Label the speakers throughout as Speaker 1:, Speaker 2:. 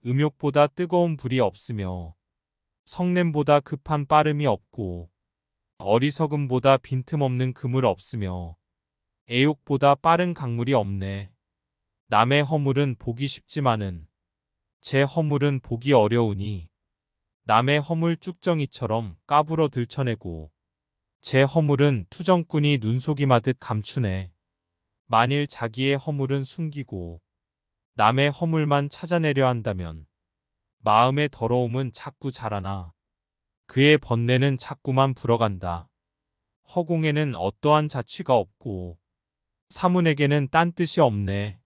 Speaker 1: 음욕보다 뜨거운 불이 없으며 성냄보다 급한 빠름이 없고 어리석음보다 빈틈없는 그물 없으며 애욕보다 빠른 강물이 없네. 남의 허물은 보기 쉽지만은 제 허물은 보기 어려우니 남의 허물 쭉정이처럼 까불어 들춰내고 제 허물은 투정꾼이 눈속임하듯 감추네. 만일 자기의 허물은 숨기고 남의 허물만 찾아내려 한다면 마음의 더러움은 자꾸 자라나 그의 번뇌는 자꾸만 불어간다. 허공에는 어떠한 자취가 없고 사문에게는 딴 뜻이 없네.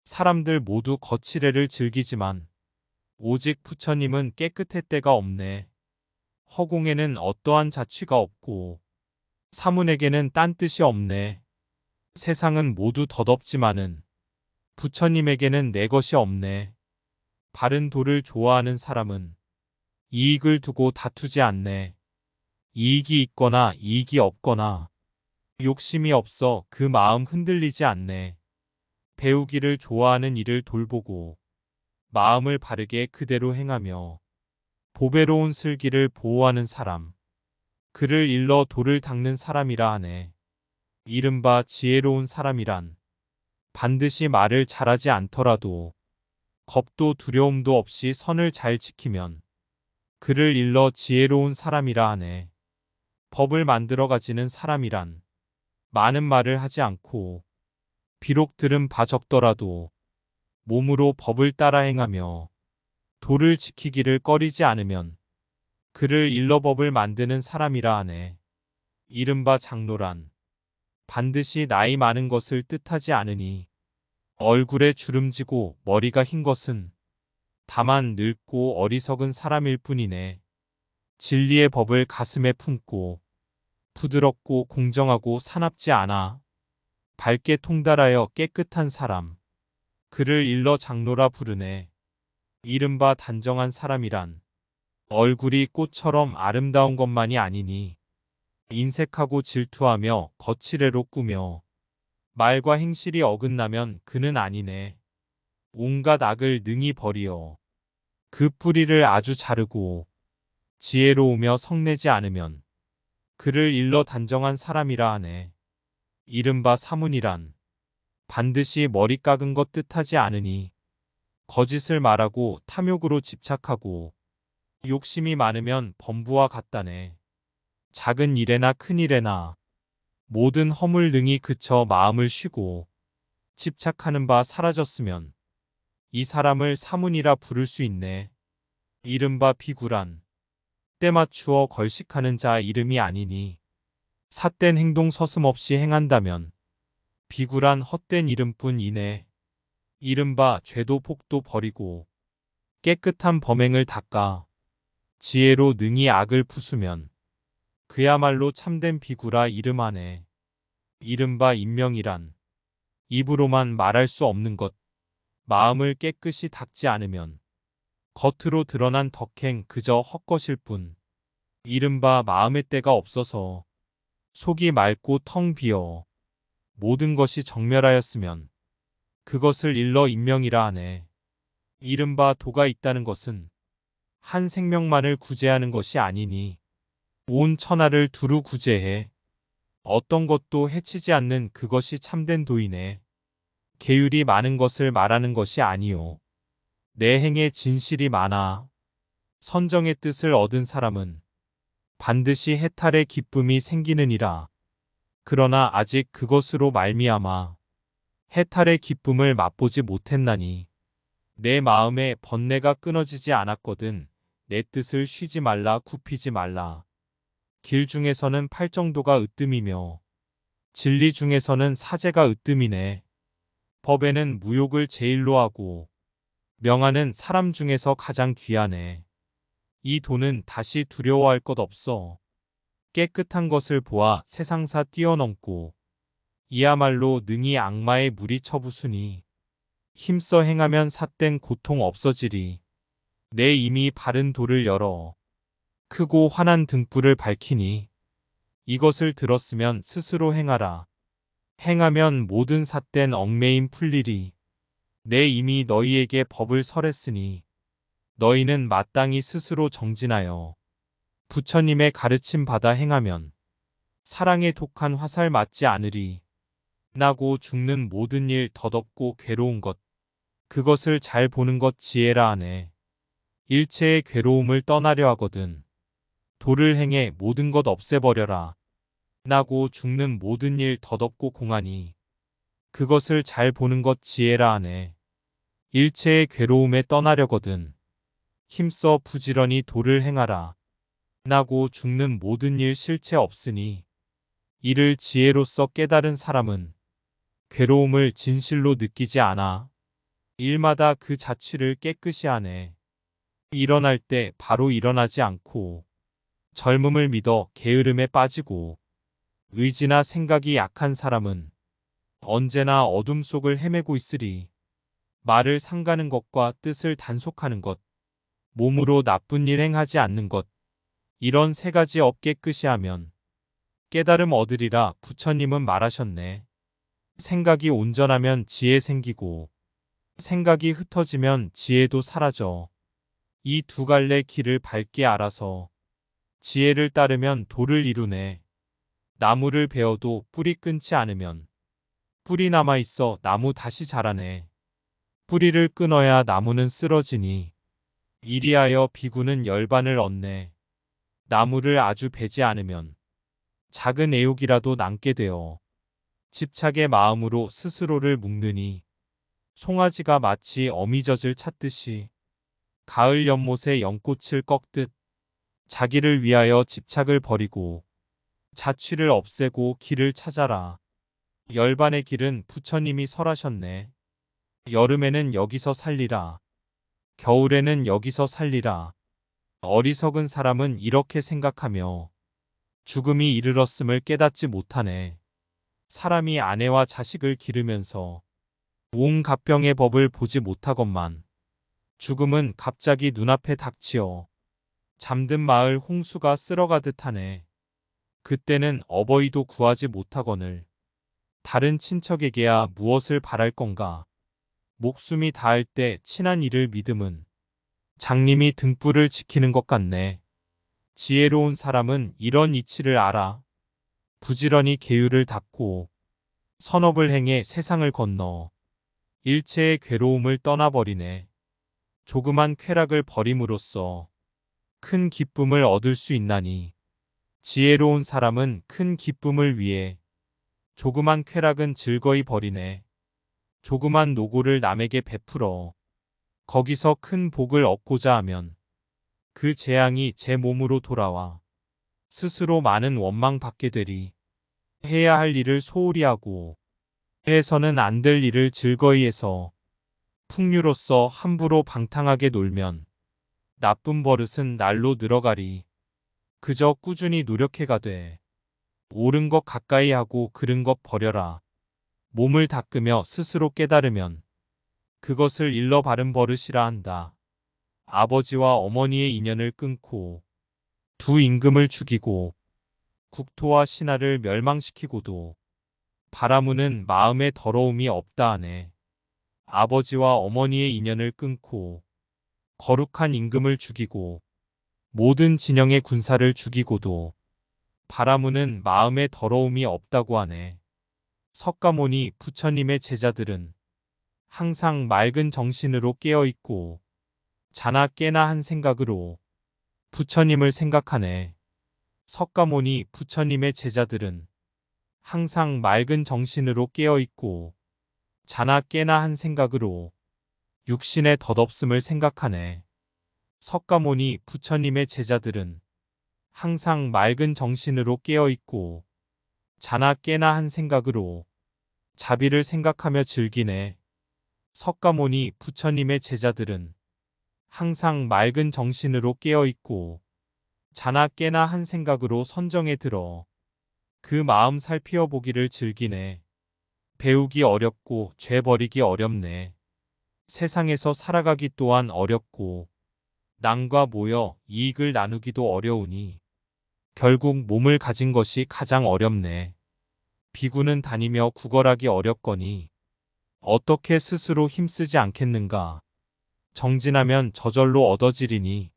Speaker 1: 사람들 모두 거칠애를 즐기지만 오직 부처님은 깨끗할 데가 없네. 허공에는 어떠한 자취가 없고 사문에게는 딴 뜻이 없네. 세상은 모두 덧없지만은 부처님에게는 내 것이 없네. 바른 도를 좋아하는 사람은 이익을 두고 다투지 않네. 이익이 있거나 이익이 없거나 욕심이 없어 그 마음 흔들리지 않네. 배우기를 좋아하는 이를 돌보고 마음을 바르게 그대로 행하며 보배로운 슬기를 보호하는 사람. 그를 일러 도를 닦는 사람이라 하네. 이른바 지혜로운 사람이란 반드시 말을 잘하지 않더라도 겁도 두려움도 없이 선을 잘 지키면 그를 일러 지혜로운 사람이라 하네. 법을 만들어 가지는 사람이란 많은 말을 하지 않고 비록 들은 바 적더라도 몸으로 법을 따라 행하며 도를 지키기를 꺼리지 않으면 그를 일러 법을 만드는 사람이라 하네. 이른바 장로란 반드시 나이 많은 것을 뜻하지 않으니 얼굴에 주름지고 머리가 흰 것은 다만 늙고 어리석은 사람일 뿐이네. 진리의 법을 가슴에 품고 부드럽고 공정하고 사납지 않아 밝게 통달하여 깨끗한 사람. 그를 일러 장로라 부르네. 이른바 단정한 사람이란 얼굴이 꽃처럼 아름다운 것만이 아니니 인색하고 질투하며 거칠애로 꾸며 말과 행실이 어긋나면 그는 아니네. 온갖 악을 능히 버리어 그 뿌리를 아주 자르고 지혜로우며 성내지 않으면 그를 일러 단정한 사람이라 하네. 이른바 사문이란 반드시 머리 깎은 것 뜻하지 않으니 거짓을 말하고 탐욕으로 집착하고 욕심이 많으면 범부와 같다네. 작은 일에나 큰 일에나 모든 허물 능히 그쳐 마음을 쉬고 집착하는 바 사라졌으면 이 사람을 사문이라 부를 수 있네. 이른바 비구란 때맞추어 걸식하는 자 이름이 아니니 삿된 행동 서슴없이 행한다면 비구란 헛된 이름뿐이네. 이른바 죄도 폭도 버리고 깨끗한 범행을 닦아 지혜로 능히 악을 부수면 그야말로 참된 비구라 이름하네. 이른바 인명이란 입으로만 말할 수 없는 것. 마음을 깨끗이 닦지 않으면 겉으로 드러난 덕행 그저 헛것일 뿐. 이른바 마음의 때가 없어서 속이 맑고 텅 비어 모든 것이 정멸하였으면 그것을 일러 인명이라 하네. 이른바 도가 있다는 것은 한 생명만을 구제하는 것이 아니니 온 천하를 두루 구제해 어떤 것도 해치지 않는 그것이 참된 도이네. 계율이 많은 것을 말하는 것이 아니요. 내 행에 진실이 많아 선정의 뜻을 얻은 사람은 반드시 해탈의 기쁨이 생기느니라. 그러나 아직 그것으로 말미암아 해탈의 기쁨을 맛보지 못했나니 내 마음에 번뇌가 끊어지지 않았거든. 내 뜻을 쉬지 말라 굽히지 말라. 길 중에서는 팔정도가 으뜸이며 진리 중에서는 사제가 으뜸이네. 법에는 무욕을 제일로 하고 명하는 사람 중에서 가장 귀하네. 이 도는 다시 두려워할 것 없어. 깨끗한 것을 보아 세상사 뛰어넘고 이야말로 능히 악마의 물이 쳐부수니 힘써 행하면 삿된 고통 없어지리. 내 이미 바른 도를 열어 크고 환한 등불을 밝히니 이것을 들었으면 스스로 행하라. 행하면 모든 삿된 얽매임 풀리리. 내 이미 너희에게 법을 설했으니 너희는 마땅히 스스로 정진하여 부처님의 가르침 받아 행하면 사랑의 독한 화살 맞지 않으리. 나고 죽는 모든 일 덧없고 괴로운 것, 그것을 잘 보는 것 지혜라 하네. 일체의 괴로움을 떠나려 하거든 도를 행해 모든 것 없애버려라. 나고 죽는 모든 일 덧없고 공하니 그것을 잘 보는 것 지혜라 하네. 일체의 괴로움에 떠나려거든 힘써 부지런히 도를 행하라. 나고 죽는 모든 일 실체 없으니 이를 지혜로써 깨달은 사람은 괴로움을 진실로 느끼지 않아. 일마다 그 자취를 깨끗이 하네. 일어날 때 바로 일어나지 않고 젊음을 믿어 게으름에 빠지고 의지나 생각이 약한 사람은 언제나 어둠 속을 헤매고 있으리. 말을 삼가는 것과 뜻을 단속하는 것, 몸으로 나쁜 일 행하지 않는 것, 이런 세 가지 업 깨끗이 하면 깨달음 얻으리라 부처님은 말하셨네. 생각이 온전하면 지혜 생기고 생각이 흩어지면 지혜도 사라져. 이 두 갈래 길을 밝게 알아서 지혜를 따르면 도를 이루네. 나무를 베어도 뿌리 끊지 않으면 뿌리 남아있어 나무 다시 자라네. 뿌리를 끊어야 나무는 쓰러지니 이리하여 비구는 열반을 얻네. 나무를 아주 베지 않으면 작은 애육이라도 남게 되어 집착의 마음으로 스스로를 묶느니 송아지가 마치 어미젖을 찾듯이 가을 연못에 연꽃을 꺾듯 자기를 위하여 집착을 버리고 자취를 없애고 길을 찾아라. 열반의 길은 부처님이 설하셨네. 여름에는 여기서 살리라. 겨울에는 여기서 살리라. 어리석은 사람은 이렇게 생각하며 죽음이 이르렀음을 깨닫지 못하네. 사람이 아내와 자식을 기르면서 온 갑병의 법을 보지 못하건만 죽음은 갑자기 눈앞에 닥치어 잠든 마을 홍수가 쓸어가듯 하네. 그때는 어버이도 구하지 못하거늘 다른 친척에게야 무엇을 바랄 건가. 목숨이 닿을 때 친한 이를 믿음은 장님이 등불을 지키는 것 같네. 지혜로운 사람은 이런 이치를 알아 부지런히 계율을 닦고 선업을 행해 세상을 건너 일체의 괴로움을 떠나버리네. 조그만 쾌락을 버림으로써 큰 기쁨을 얻을 수 있나니 지혜로운 사람은 큰 기쁨을 위해 조그만 쾌락은 즐거이 버리네. 조그만 노고를 남에게 베풀어 거기서 큰 복을 얻고자 하면 그 재앙이 제 몸으로 돌아와 스스로 많은 원망 받게 되리. 해야 할 일을 소홀히 하고 해서는 안 될 일을 즐거이 해서 풍류로서 함부로 방탕하게 놀면 나쁜 버릇은 날로 늘어가리. 그저 꾸준히 노력해가되 옳은 것 가까이 하고 그른 것 버려라. 몸을 닦으며 스스로 깨달으면 그것을 일러 바른 버릇이라 한다. 아버지와 어머니의 인연을 끊고 두 임금을 죽이고 국토와 신하를 멸망시키고도 바라무는 마음에 더러움이 없다 하네. 아버지와 어머니의 인연을 끊고 거룩한 임금을 죽이고 모든 진영의 군사를 죽이고도 바라무는 마음에 더러움이 없다고 하네. 석가모니 부처님의 제자들은 항상 맑은 정신으로 깨어있고 자나 깨나 한 생각으로 부처님을 생각하네. 석가모니 부처님의 제자들은 항상 맑은 정신으로 깨어있고 자나 깨나 한 생각으로 육신의 덧없음을 생각하네. 석가모니 부처님의 제자들은 항상 맑은 정신으로 깨어있고 자나 깨나 한 생각으로 자비를 생각하며 즐기네. 석가모니 부처님의 제자들은 항상 맑은 정신으로 깨어있고 자나 깨나 한 생각으로 선정에 들어 그 마음 살피어 보기를 즐기네. 배우기 어렵고 죄 버리기 어렵네. 세상에서 살아가기 또한 어렵고 남과 모여 이익을 나누기도 어려우니 결국 몸을 가진 것이 가장 어렵네. 비구는 다니며 구걸하기 어렵거니 어떻게 스스로 힘쓰지 않겠는가. 정진하면 저절로 얻어지리니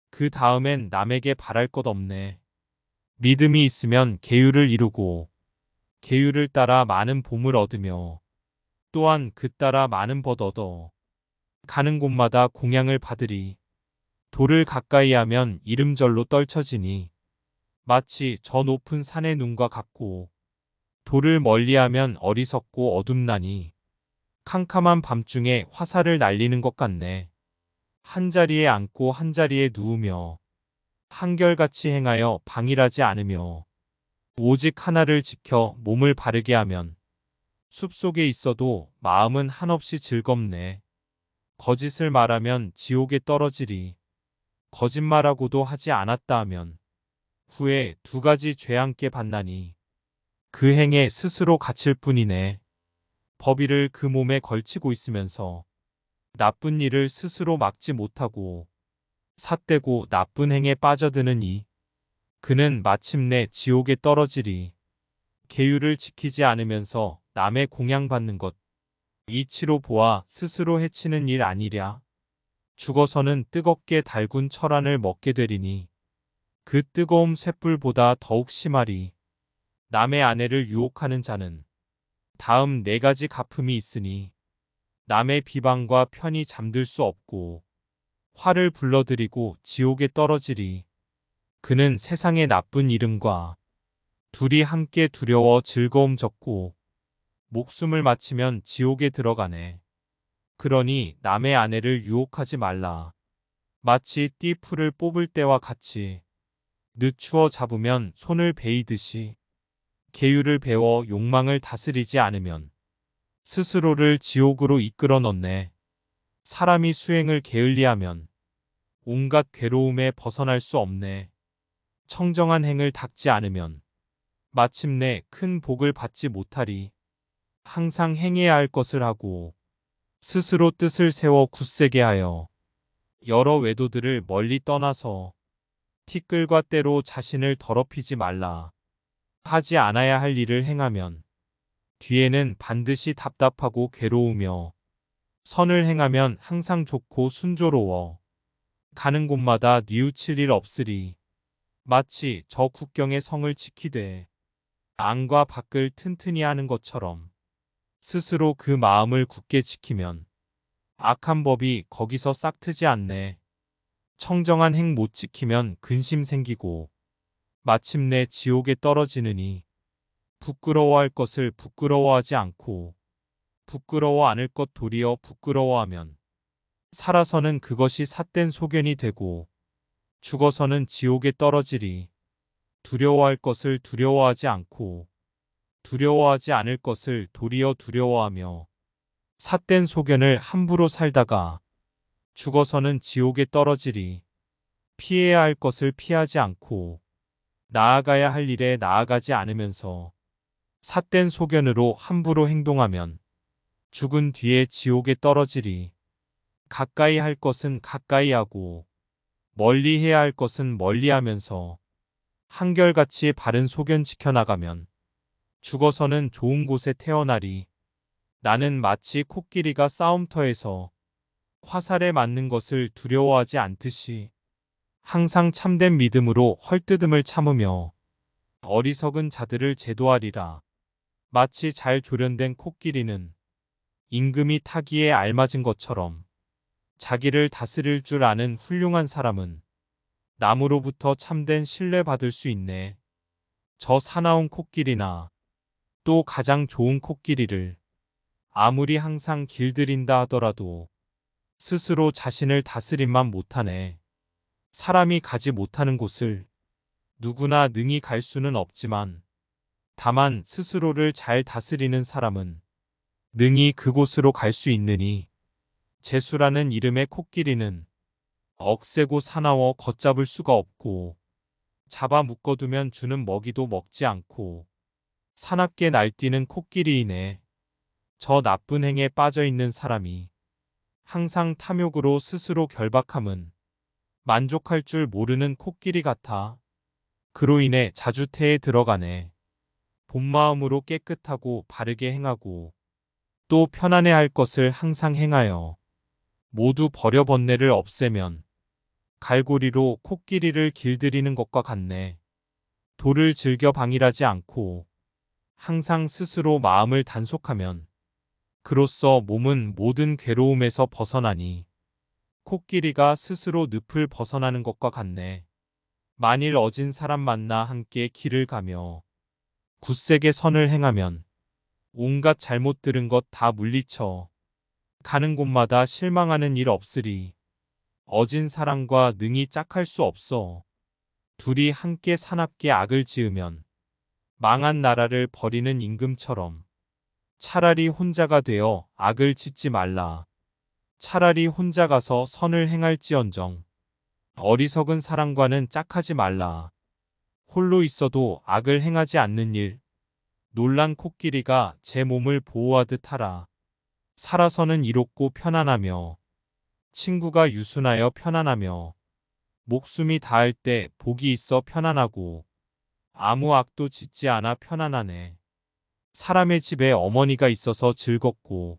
Speaker 1: 그 다음엔 남에게 바랄 것 없네. 믿음이 있으면 계율을 이루고 계율을 따라 많은 봄을 얻으며 또한 그 따라 많은 벗 얻어 가는 곳마다 공양을 받으리. 돌을 가까이 하면 이름절로 떨쳐지니 마치 저 높은 산의 눈과 같고 돌을 멀리하면 어리석고 어둡나니 캄캄한 밤중에 화살을 날리는 것 같네. 한자리에 앉고 한자리에 누우며 한결같이 행하여 방일하지 않으며 오직 하나를 지켜 몸을 바르게 하면 숲속에 있어도 마음은 한없이 즐겁네. 거짓을 말하면 지옥에 떨어지리. 거짓말하고도 하지 않았다 하면 후에 두 가지 죄 함께 받나니 그 행에 스스로 갇힐 뿐이네. 법의를 그 몸에 걸치고 있으면서 나쁜 일을 스스로 막지 못하고 삿되고 나쁜 행에 빠져드는 이 그는 마침내 지옥에 떨어지리. 계율을 지키지 않으면서 남의 공양받는 것 이치로 보아 스스로 해치는 일 아니랴. 죽어서는 뜨겁게 달군 철안을 먹게 되리니 그 뜨거움 쇳불보다 더욱 심하리. 남의 아내를 유혹하는 자는 다음 네 가지 가품이 있으니 남의 비방과 편히 잠들 수 없고 화를 불러들이고 지옥에 떨어지리. 그는 세상의 나쁜 이름과 둘이 함께 두려워 즐거움 적고 목숨을 마치면 지옥에 들어가네. 그러니 남의 아내를 유혹하지 말라. 마치 띠풀을 뽑을 때와 같이 늦추어 잡으면 손을 베이듯이 계율을 배워 욕망을 다스리지 않으면 스스로를 지옥으로 이끌어 넣네. 사람이 수행을 게을리하면 온갖 괴로움에 벗어날 수 없네. 청정한 행을 닦지 않으면 마침내 큰 복을 받지 못하리. 항상 행해야 할 것을 하고 스스로 뜻을 세워 굳세게 하여 여러 외도들을 멀리 떠나서 티끌과 때로 자신을 더럽히지 말라. 하지 않아야 할 일을 행하면 뒤에는 반드시 답답하고 괴로우며 선을 행하면 항상 좋고 순조로워 가는 곳마다 뉘우칠 일 없으리. 마치 저 국경의 성을 지키되 안과 밖을 튼튼히 하는 것처럼 스스로 그 마음을 굳게 지키면 악한 법이 거기서 싹트지 않네. 청정한 행 못 지키면 근심 생기고 마침내 지옥에 떨어지느니 부끄러워할 것을 부끄러워하지 않고 부끄러워 않을 것 도리어 부끄러워하면 살아서는 그것이 삿된 소견이 되고 죽어서는 지옥에 떨어지리. 두려워할 것을 두려워하지 않고 두려워하지 않을 것을 도리어 두려워하며 삿된 소견을 함부로 살다가 죽어서는 지옥에 떨어지리. 피해야 할 것을 피하지 않고 나아가야 할 일에 나아가지 않으면서 삿된 소견으로 함부로 행동하면 죽은 뒤에 지옥에 떨어지리. 가까이 할 것은 가까이 하고 멀리 해야 할 것은 멀리 하면서 한결같이 바른 소견 지켜나가면 죽어서는 좋은 곳에 태어나리. 나는 마치 코끼리가 싸움터에서 화살에 맞는 것을 두려워하지 않듯이 항상 참된 믿음으로 헐뜯음을 참으며 어리석은 자들을 제도하리라. 마치 잘 조련된 코끼리는 임금이 타기에 알맞은 것처럼 자기를 다스릴 줄 아는 훌륭한 사람은 남으로부터 참된 신뢰받을 수 있네. 저 사나운 코끼리나 또 가장 좋은 코끼리를 아무리 항상 길들인다 하더라도 스스로 자신을 다스림만 못하네. 사람이 가지 못하는 곳을 누구나 능히 갈 수는 없지만 다만 스스로를 잘 다스리는 사람은 능히 그곳으로 갈 수 있느니 재수라는 이름의 코끼리는 억세고 사나워 걷잡을 수가 없고 잡아 묶어두면 주는 먹이도 먹지 않고 사납게 날뛰는 코끼리이네. 저 나쁜 행에 빠져있는 사람이 항상 탐욕으로 스스로 결박함은 만족할 줄 모르는 코끼리 같아. 그로 인해 자주태에 들어가네. 본마음으로 깨끗하고 바르게 행하고 또 편안해 할 것을 항상 행하여 모두 버려 번뇌를 없애면 갈고리로 코끼리를 길들이는 것과 같네. 도를 즐겨 방일하지 않고 항상 스스로 마음을 단속하면 그로써 몸은 모든 괴로움에서 벗어나니 코끼리가 스스로 늪을 벗어나는 것과 같네. 만일 어진 사람 만나 함께 길을 가며 굳세게 선을 행하면 온갖 잘못 들은 것 다 물리쳐 가는 곳마다 실망하는 일 없으리. 어진 사람과 능히 짝할 수 없어. 둘이 함께 사납게 악을 지으면 망한 나라를 버리는 임금처럼 차라리 혼자가 되어 악을 짓지 말라. 차라리 혼자 가서 선을 행할지언정 어리석은 사람과는 짝하지 말라. 홀로 있어도 악을 행하지 않는 일. 놀란 코끼리가 제 몸을 보호하듯 하라. 살아서는 이롭고 편안하며 친구가 유순하여 편안하며 목숨이 닿을 때 복이 있어 편안하고 아무 악도 짓지 않아 편안하네. 사람의 집에 어머니가 있어서 즐겁고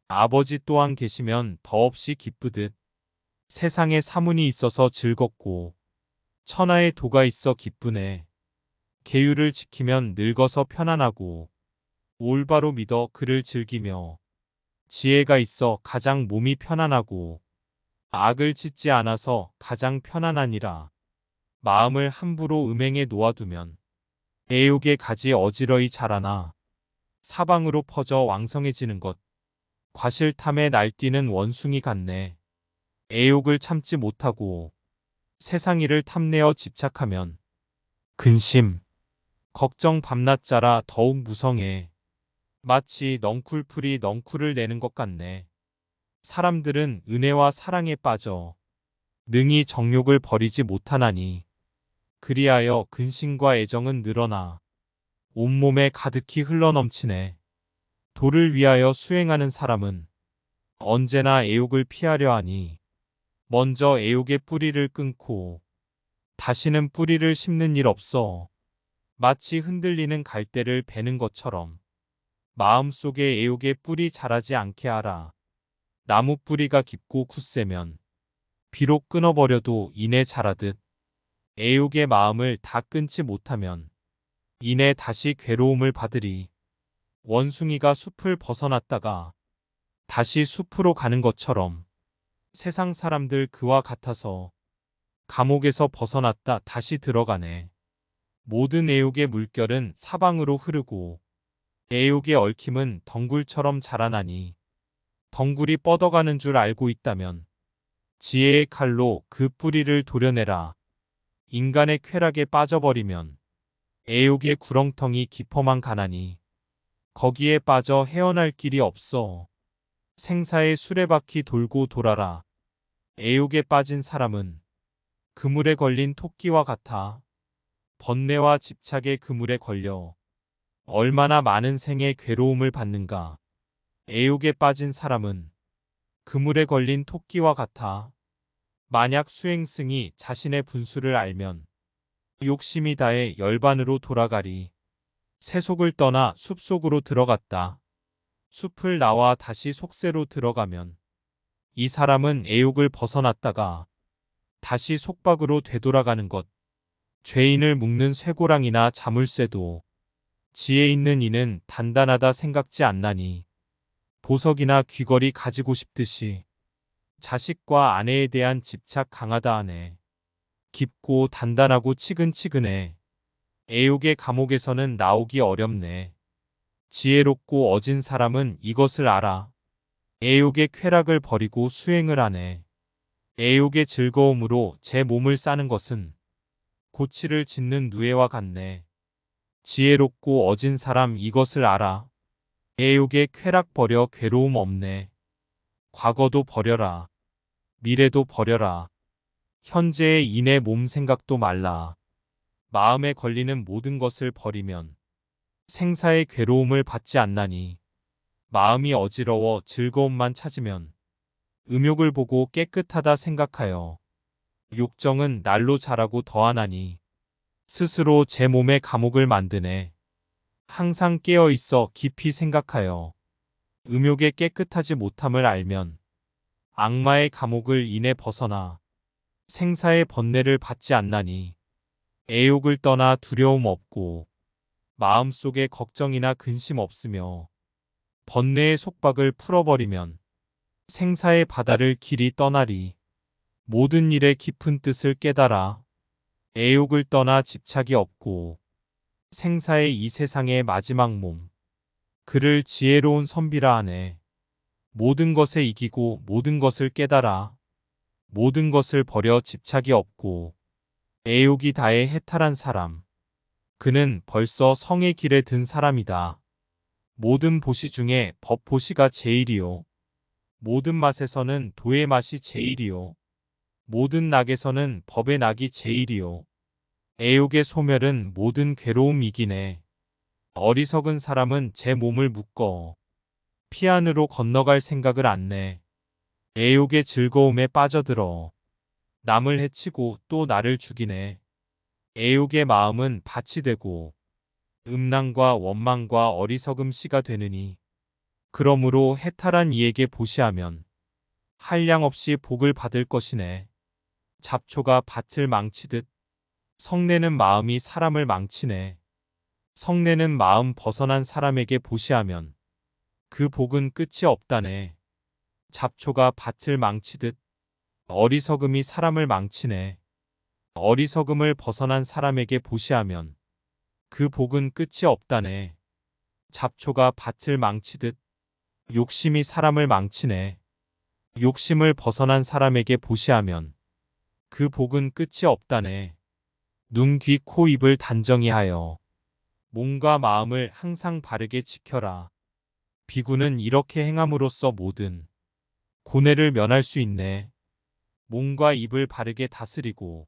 Speaker 1: 아버지 또한 계시면 더없이 기쁘듯 세상에 사문이 있어서 즐겁고 천하에 도가 있어 기쁘네. 계율을 지키면 늙어서 편안하고 올바로 믿어 그를 즐기며 지혜가 있어 가장 몸이 편안하고 악을 짓지 않아서 가장 편안하니라. 마음을 함부로 음행에 놓아두면 애욕의 가지 어지러이 자라나 사방으로 퍼져 왕성해지는 것. 과실탐에 날뛰는 원숭이 같네. 애욕을 참지 못하고 세상 일을 탐내어 집착하면 근심, 걱정 밤낮 자라 더욱 무성해. 마치 넝쿨풀이 넝쿨을 내는 것 같네. 사람들은 은혜와 사랑에 빠져 능히 정욕을 버리지 못하나니 그리하여 근심과 애정은 늘어나 온몸에 가득히 흘러넘치네. 도를 위하여 수행하는 사람은 언제나 애욕을 피하려 하니 먼저 애욕의 뿌리를 끊고 다시는 뿌리를 심는 일 없어. 마치 흔들리는 갈대를 베는 것처럼 마음속에 애욕의 뿌리 자라지 않게 하라. 나무 뿌리가 깊고 굳세면 비록 끊어버려도 이내 자라듯 애욕의 마음을 다 끊지 못하면 이내 다시 괴로움을 받으리. 원숭이가 숲을 벗어났다가 다시 숲으로 가는 것처럼 세상 사람들 그와 같아서 감옥에서 벗어났다 다시 들어가네. 모든 애욕의 물결은 사방으로 흐르고 애욕의 얽힘은 덩굴처럼 자라나니 덩굴이 뻗어가는 줄 알고 있다면 지혜의 칼로 그 뿌리를 도려내라. 인간의 쾌락에 빠져버리면 애욕의 구렁텅이 깊어만 가나니 거기에 빠져 헤어날 길이 없어. 생사의 수레바퀴 돌고 돌아라. 애욕에 빠진 사람은 그물에 걸린 토끼와 같아. 번뇌와 집착의 그물에 걸려 얼마나 많은 생의 괴로움을 받는가. 애욕에 빠진 사람은 그물에 걸린 토끼와 같아. 만약 수행승이 자신의 분수를 알면 욕심이 다해 열반으로 돌아가리. 세속을 떠나 숲속으로 들어갔다. 숲을 나와 다시 속세로 들어가면 이 사람은 애욕을 벗어났다가 다시 속박으로 되돌아가는 것. 죄인을 묶는 쇠고랑이나 자물쇠도 지혜 있는 이는 단단하다 생각지 않나니 보석이나 귀걸이 가지고 싶듯이 자식과 아내에 대한 집착 강하다 하네. 깊고 단단하고 치근치근해. 애욕의 감옥에서는 나오기 어렵네. 지혜롭고 어진 사람은 이것을 알아. 애욕의 쾌락을 버리고 수행을 하네. 애욕의 즐거움으로 제 몸을 싸는 것은 고치를 짓는 누에와 같네. 지혜롭고 어진 사람 이것을 알아. 애욕의 쾌락 버려 괴로움 없네. 과거도 버려라. 미래도 버려라. 현재의 이내 몸 생각도 말라. 마음에 걸리는 모든 것을 버리면 생사의 괴로움을 받지 않나니 마음이 어지러워 즐거움만 찾으면 음욕을 보고 깨끗하다 생각하여 욕정은 날로 자라고 더하나니 스스로 제 몸에 감옥을 만드네. 항상 깨어 있어 깊이 생각하여 음욕의 깨끗하지 못함을 알면 악마의 감옥을 인해 벗어나 생사의 번뇌를 받지 않나니 애욕을 떠나 두려움 없고 마음속에 걱정이나 근심 없으며 번뇌의 속박을 풀어버리면 생사의 바다를 길이 떠나리. 모든 일의 깊은 뜻을 깨달아 애욕을 떠나 집착이 없고 생사의 이 세상의 마지막 몸 그를 지혜로운 선비라 하네. 모든 것에 이기고 모든 것을 깨달아 모든 것을 버려 집착이 없고 애욕이 다해 해탈한 사람 그는 벌써 성의 길에 든 사람이다. 모든 보시 중에 법보시가 제일이요 모든 맛에서는 도의 맛이 제일이요 모든 낙에서는 법의 낙이 제일이요 애욕의 소멸은 모든 괴로움 이기네. 어리석은 사람은 제 몸을 묶어 피 안으로 건너갈 생각을 안 내. 애욕의 즐거움에 빠져들어 남을 해치고 또 나를 죽이네. 애욕의 마음은 밭이 되고 음란과 원망과 어리석음 씨가 되느니 그러므로 해탈한 이에게 보시하면 한량없이 복을 받을 것이네. 잡초가 밭을 망치듯 성내는 마음이 사람을 망치네. 성내는 마음 벗어난 사람에게 보시하면 그 복은 끝이 없다네. 잡초가 밭을 망치듯 어리석음이 사람을 망치네. 어리석음을 벗어난 사람에게 보시하면 그 복은 끝이 없다네. 잡초가 밭을 망치듯 욕심이 사람을 망치네. 욕심을 벗어난 사람에게 보시하면 그 복은 끝이 없다네. 눈, 귀, 코, 입을 단정히 하여 몸과 마음을 항상 바르게 지켜라. 비구는 이렇게 행함으로써 모든 고뇌를 면할 수 있네. 몸과 입을 바르게 다스리고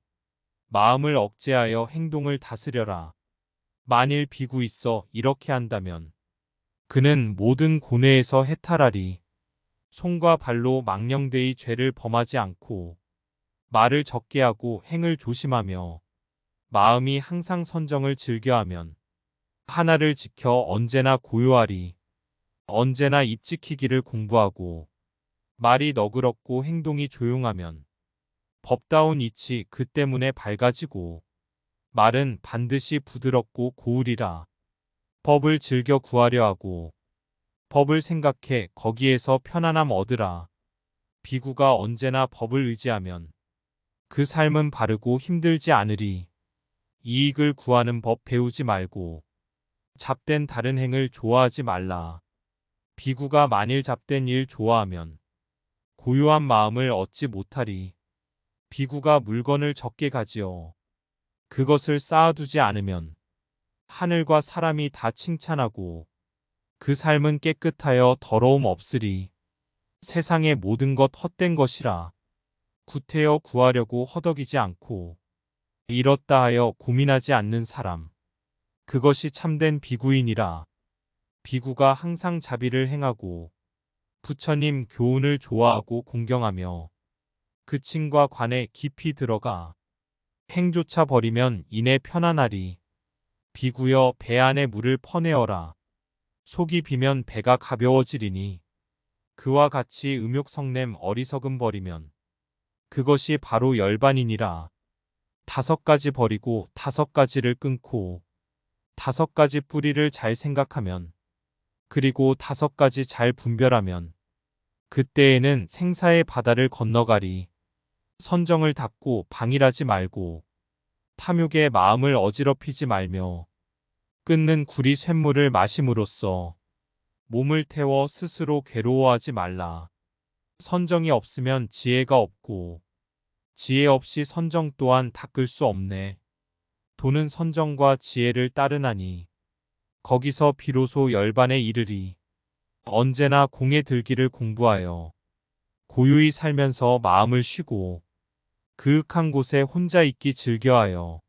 Speaker 1: 마음을 억제하여 행동을 다스려라. 만일 비구 있어 이렇게 한다면 그는 모든 고뇌에서 해탈하리. 손과 발로 망령되이 죄를 범하지 않고 말을 적게 하고 행을 조심하며 마음이 항상 선정을 즐겨하면 하나를 지켜 언제나 고요하리. 언제나 입 지키기를 공부하고 말이 너그럽고 행동이 조용하면 법다운 이치 그 때문에 밝아지고 말은 반드시 부드럽고 고우리라. 법을 즐겨 구하려 하고 법을 생각해 거기에서 편안함 얻으라. 비구가 언제나 법을 의지하면 그 삶은 바르고 힘들지 않으리. 이익을 구하는 법 배우지 말고 잡된 다른 행을 좋아하지 말라. 비구가 만일 잡된 일 좋아하면 고요한 마음을 얻지 못하리. 비구가 물건을 적게 가지어 그것을 쌓아두지 않으면 하늘과 사람이 다 칭찬하고 그 삶은 깨끗하여 더러움 없으리. 세상의 모든 것 헛된 것이라. 구태여 구하려고 허덕이지 않고 잃었다 하여 고민하지 않는 사람. 그것이 참된 비구인이라. 비구가 항상 자비를 행하고 부처님 교훈을 좋아하고 공경하며 그친과 관에 깊이 들어가 행조차 버리면 이내 편안하리. 비구여 배 안에 물을 퍼내어라. 속이 비면 배가 가벼워지리니 그와 같이 음욕성냄 어리석음 버리면 그것이 바로 열반이니라. 5가지 버리고 5가지를 끊고 5가지 뿌리를 잘 생각하면 그리고 5가지 잘 분별하면 그때에는 생사의 바다를 건너가리. 선정을 닫고 방일하지 말고 탐욕의 마음을 어지럽히지 말며 끊는 구리 쇳물을 마심으로써 몸을 태워 스스로 괴로워하지 말라. 선정이 없으면 지혜가 없고 지혜 없이 선정 또한 닦을 수 없네. 도는 선정과 지혜를 따르나니 거기서 비로소 열반에 이르리. 언제나 공에 들기를 공부하여 고요히 살면서 마음을 쉬고 그윽한 곳에 혼자 있기 즐겨하여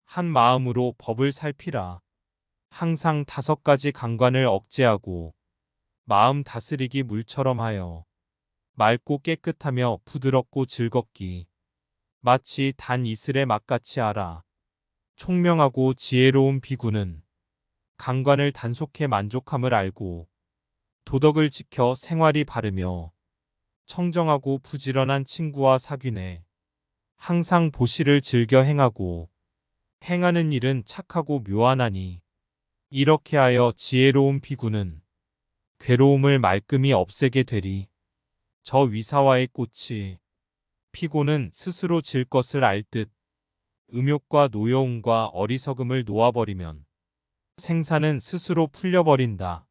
Speaker 1: 한 마음으로 법을 살피라. 항상 5가지 강관을 억제하고 마음 다스리기 물처럼 하여 맑고 깨끗하며 부드럽고 즐겁기 마치 단 이슬의 맛같이 하라. 총명하고 지혜로운 비구는 강관을 단속해 만족함을 알고 도덕을 지켜 생활이 바르며 청정하고 부지런한 친구와 사귀네. 항상 보시를 즐겨 행하고 행하는 일은 착하고 묘하나니 이렇게 하여 지혜로운 비구는 괴로움을 말끔히 없애게 되리. 저 위사와의 꽃이 피고는 스스로 질 것을 알 듯 음욕과 노여움과 어리석음을 놓아버리면 생사는 스스로 풀려버린다.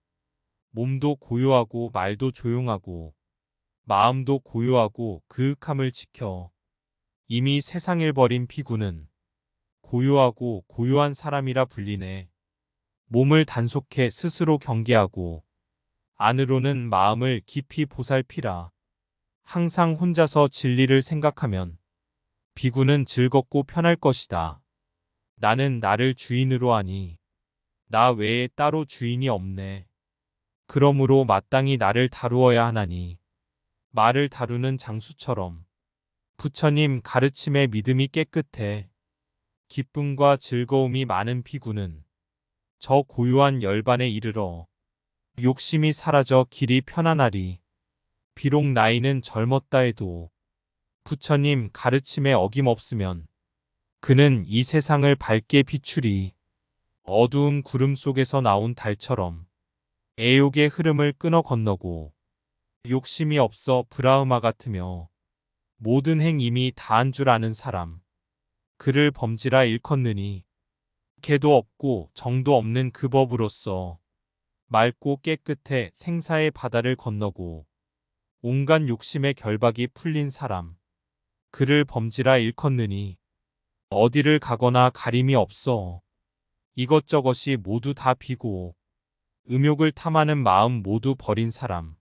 Speaker 1: 몸도 고요하고 말도 조용하고 마음도 고요하고 그윽함을 지켜 이미 세상을 버린 피구는 고요하고 고요한 사람이라 불리네. 몸을 단속해 스스로 경계하고 안으로는 마음을 깊이 보살피라. 항상 혼자서 진리를 생각하면 비구는 즐겁고 편할 것이다. 나는 나를 주인으로 하니 나 외에 따로 주인이 없네. 그러므로 마땅히 나를 다루어야 하나니 말을 다루는 장수처럼 부처님 가르침에 믿음이 깨끗해 기쁨과 즐거움이 많은 비구는 저 고요한 열반에 이르러 욕심이 사라져 길이 편안하리. 비록 나이는 젊었다 해도 부처님 가르침에 어김없으면 그는 이 세상을 밝게 비추리. 어두운 구름 속에서 나온 달처럼 애욕의 흐름을 끊어 건너고 욕심이 없어 브라흐마 같으며 모든 행임이 다한 줄 아는 사람. 그를 범지라 일컫느니 개도 없고 정도 없는 그 법으로서 맑고 깨끗해 생사의 바다를 건너고 온갖 욕심의 결박이 풀린 사람. 그를 범지라 일컫느니 어디를 가거나 가림이 없어. 이것저것이 모두 다 비고 음욕을 탐하는 마음 모두 버린 사람.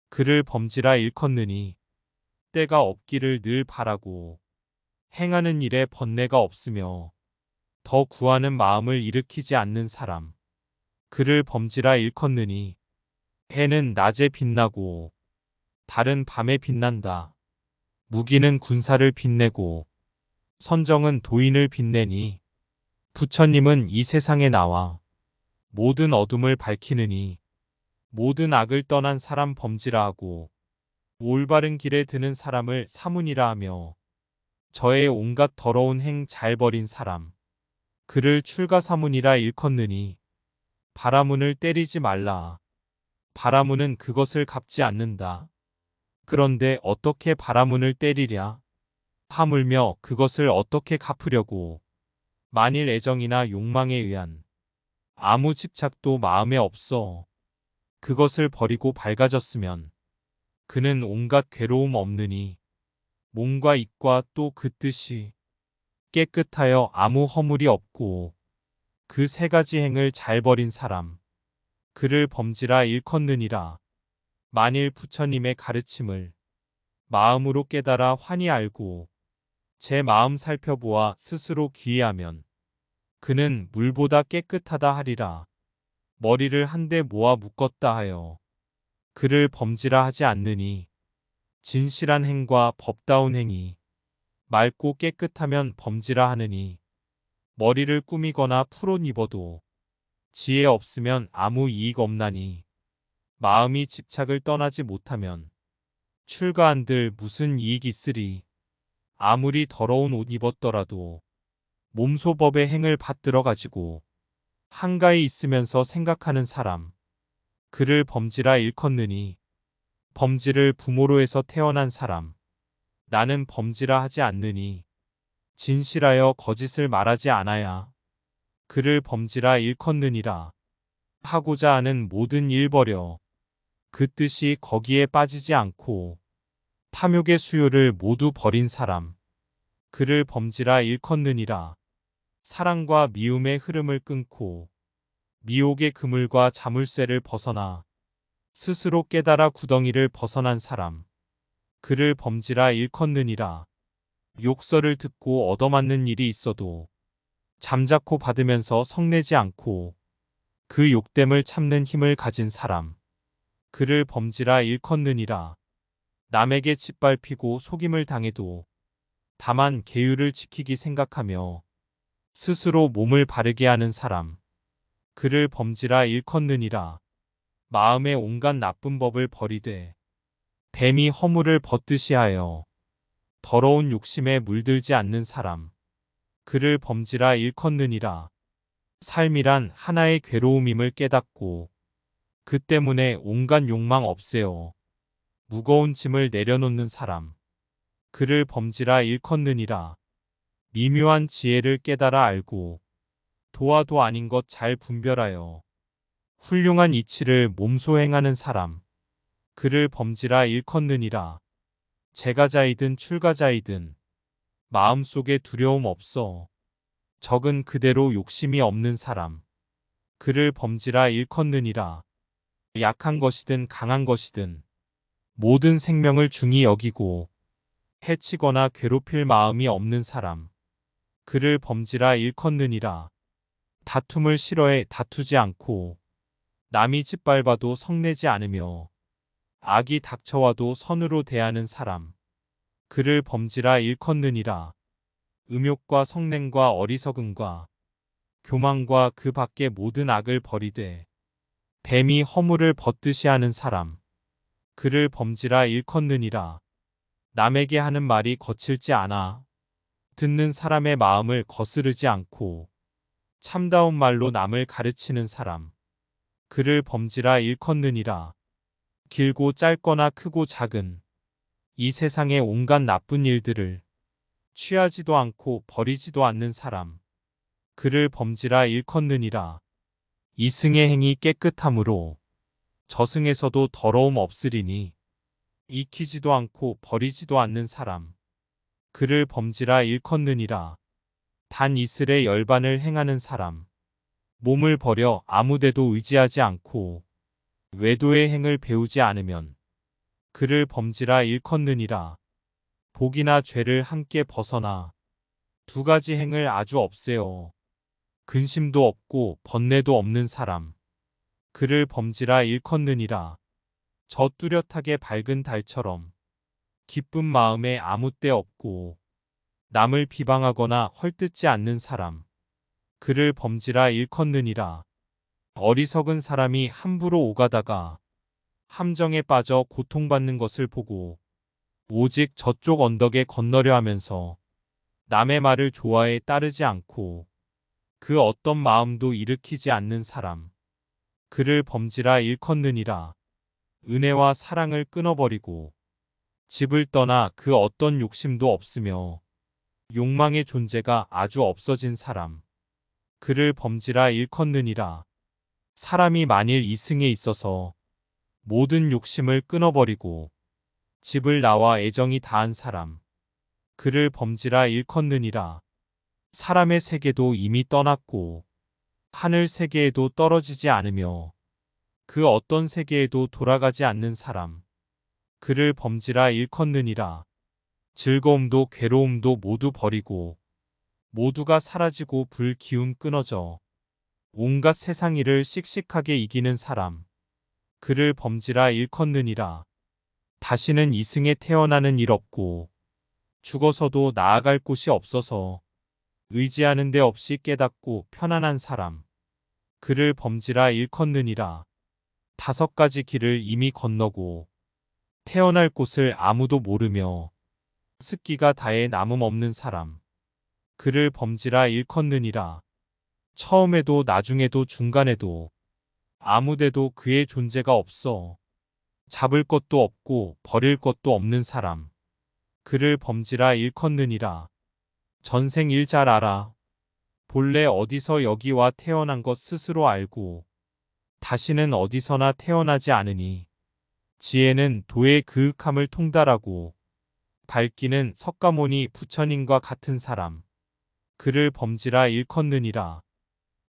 Speaker 1: 그를 범지라 일컫느니 때가 없기를 늘 바라고 행하는 일에 번뇌가 없으며 더 구하는 마음을 일으키지 않는 사람. 그를 범지라 일컫느니 해는 낮에 빛나고 달은 밤에 빛난다. 무기는 군사를 빛내고 선정은 도인을 빛내니 부처님은 이 세상에 나와 모든 어둠을 밝히느니 모든 악을 떠난 사람 범지라 하고 올바른 길에 드는 사람을 사문이라 하며 저의 온갖 더러운 행 잘 버린 사람. 그를 출가사문이라 일컫느니 바라문을 때리지 말라. 바라문은 그것을 갚지 않는다. 그런데 어떻게 바라문을 때리랴? 하물며 그것을 어떻게 갚으려고. 만일 애정이나 욕망에 의한 아무 집착도 마음에 없어 그것을 버리고 밝아졌으면 그는 온갖 괴로움 없느니 몸과 입과 또 그 뜻이 깨끗하여 아무 허물이 없고 그 세 가지 행을 잘 버린 사람. 그를 범지라 일컫느니라. 만일 부처님의 가르침을 마음으로 깨달아 환히 알고 제 마음 살펴보아 스스로 귀의하면 그는 물보다 깨끗하다 하리라. 머리를 한데 모아 묶었다 하여 그를 범지라 하지 않느니 진실한 행과 법다운 행이 맑고 깨끗하면 범지라 하느니 머리를 꾸미거나 풀옷 입어도 지혜 없으면 아무 이익 없나니 마음이 집착을 떠나지 못하면 출가한들 무슨 이익 있으리. 아무리 더러운 옷 입었더라도 몸소법의 행을 받들어 가지고 한가히 있으면서 생각하는 사람. 그를 범지라 일컫느니 범지를 부모로 해서 태어난 사람. 나는 범지라 하지 않느니 진실하여 거짓을 말하지 않아야. 그를 범지라 일컫느니라. 하고자 하는 모든 일 버려 그 뜻이 거기에 빠지지 않고 탐욕의 수요를 모두 버린 사람. 그를 범지라 일컫느니라. 사랑과 미움의 흐름을 끊고 미혹의 그물과 자물쇠를 벗어나 스스로 깨달아 구덩이를 벗어난 사람. 그를 범지라 일컫느니라. 욕설을 듣고 얻어맞는 일이 있어도 잠자코 받으면서 성내지 않고 그 욕됨을 참는 힘을 가진 사람. 그를 범지라 일컫느니라. 남에게 짓밟히고 속임을 당해도 다만 계율을 지키기 생각하며 스스로 몸을 바르게 하는 사람. 그를 범지라 일컫느니라. 마음의 온갖 나쁜 법을 버리되 뱀이 허물을 벗듯이 하여 더러운 욕심에 물들지 않는 사람. 그를 범지라 일컫느니라. 삶이란 하나의 괴로움임을 깨닫고 그 때문에 온갖 욕망 없애어 무거운 짐을 내려놓는 사람. 그를 범지라 일컫느니라. 미묘한 지혜를 깨달아 알고 도와도 아닌 것 잘 분별하여 훌륭한 이치를 몸소 행하는 사람. 그를 범지라 일컫느니라. 재가자이든 출가자이든 마음속에 두려움 없어 적은 그대로 욕심이 없는 사람. 그를 범지라 일컫느니라. 약한 것이든 강한 것이든 모든 생명을 중히 여기고 해치거나 괴롭힐 마음이 없는 사람. 그를 범지라 일컫느니라. 다툼을 싫어해 다투지 않고 남이 짓밟아도 성내지 않으며 악이 닥쳐와도 선으로 대하는 사람. 그를 범지라 일컫느니라. 음욕과 성냉과 어리석음과 교만과 그 밖의 모든 악을 버리되 뱀이 허물을 벗듯이 하는 사람. 그를 범지라 일컫느니라. 남에게 하는 말이 거칠지 않아 듣는 사람의 마음을 거스르지 않고 참다운 말로 남을 가르치는 사람. 그를 범지라 일컫느니라. 길고 짧거나 크고 작은 이 세상의 온갖 나쁜 일들을 취하지도 않고 버리지도 않는 사람. 그를 범지라 일컫느니라. 이승의 행이 깨끗함으로 저승에서도 더러움 없으리니 익히지도 않고 버리지도 않는 사람. 그를 범지라 일컫느니라. 단 이슬의 열반을 행하는 사람. 몸을 버려 아무데도 의지하지 않고 외도의 행을 배우지 않으면 그를 범지라 일컫느니라. 복이나 죄를 함께 벗어나 두 가지 행을 아주 없애어 근심도 없고 번뇌도 없는 사람. 그를 범지라 일컫느니라. 저 뚜렷하게 밝은 달처럼 기쁜 마음에 아무 때 없고 남을 비방하거나 헐뜯지 않는 사람. 그를 범지라 일컫느니라. 어리석은 사람이 함부로 오가다가 함정에 빠져 고통받는 것을 보고 오직 저쪽 언덕에 건너려 하면서 남의 말을 좋아해 따르지 않고 그 어떤 마음도 일으키지 않는 사람. 그를 범지라 일컫느니라. 은혜와 사랑을 끊어버리고 집을 떠나 그 어떤 욕심도 없으며 욕망의 존재가 아주 없어진 사람. 그를 범지라 일컫느니라. 사람이 만일 이승에 있어서 모든 욕심을 끊어버리고 집을 나와 애정이 다한 사람. 그를 범지라 일컫느니라. 사람의 세계도 이미 떠났고 하늘 세계에도 떨어지지 않으며 그 어떤 세계에도 돌아가지 않는 사람. 그를 범지라 일컫느니라. 즐거움도 괴로움도 모두 버리고 모두가 사라지고 불 기운 끊어져 온갖 세상 일을 씩씩하게 이기는 사람. 그를 범지라 일컫느니라. 다시는 이승에 태어나는 일 없고 죽어서도 나아갈 곳이 없어서 의지하는 데 없이 깨닫고 편안한 사람. 그를 범지라 일컫느니라. 5가지 길을 이미 건너고 태어날 곳을 아무도 모르며 습기가 다해 남음 없는 사람. 그를 범지라 일컫느니라. 처음에도 나중에도 중간에도 아무데도 그의 존재가 없어 잡을 것도 없고 버릴 것도 없는 사람. 그를 범지라 일컫느니라. 전생 일 잘 알아. 본래 어디서 여기와 태어난 것 스스로 알고 다시는 어디서나 태어나지 않으니 지혜는 도의 그윽함을 통달하고 밝기는 석가모니 부처님과 같은 사람. 그를 범지라 일컫느니라.